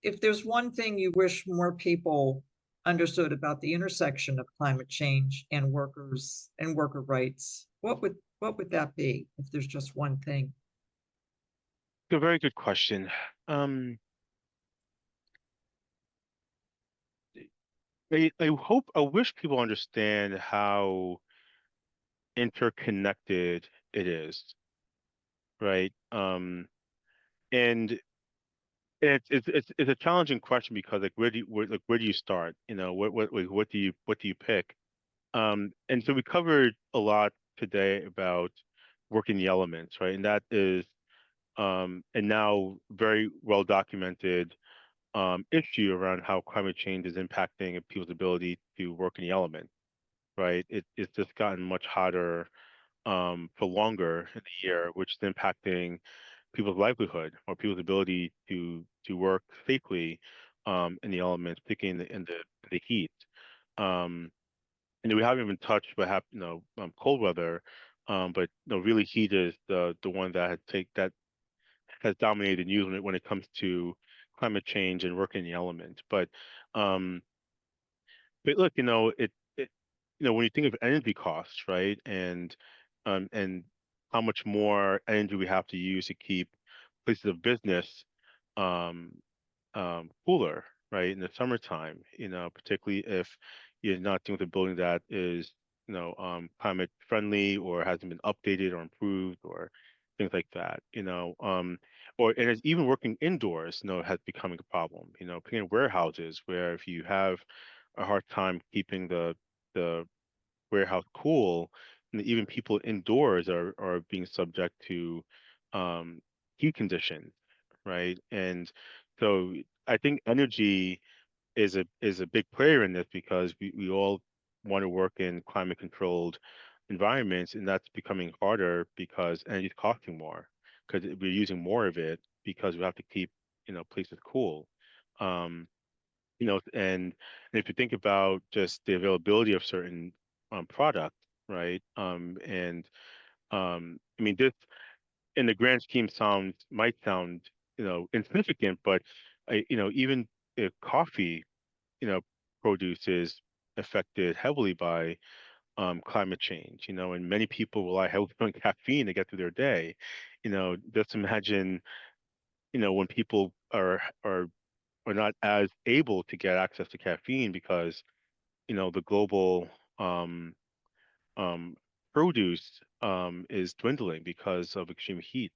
if there's one thing you wish more people understood about the intersection of climate change and workers and worker rights, what would that be if there's just one thing? A very good question. Um, I wish people understand how interconnected it is, right? And it's a challenging question because like where do you start? You know, what do you pick? And so we covered a lot today about working the elements, right? And that is and now very well documented issue around how climate change is impacting people's ability to work in the element, right? It's just gotten much hotter for longer in the year, which is impacting people's livelihood or people's ability to work safely in the elements, particularly in the heat. Um, and we haven't even touched perhaps cold weather, but really heat is the one that has dominated news when it comes to climate change and working in the element. Um, but look, when you think of energy costs, right, and how much more energy we have to use to keep places of business um, cooler, right, in the summertime, particularly if you're not dealing with a building that is, climate friendly or hasn't been updated or improved or things like that, and it's even working indoors, has becoming a problem, particularly in warehouses where if you have a hard time keeping the warehouse cool, and even people indoors are being subject to um, heat conditions, right? And so I think energy is a big player in this because we all want to work in climate controlled environments, and that's becoming harder because energy is costing more because we're using more of it because we have to keep places cool. Um, and if you think about just the availability of certain products, right? I mean, this in the grand scheme might sound insignificant, but even if coffee you know produce is affected heavily by climate change. And many people rely heavily on caffeine to get through their day. Just imagine when people are not as able to get access to caffeine because the global um, um, produce is dwindling because of extreme heat.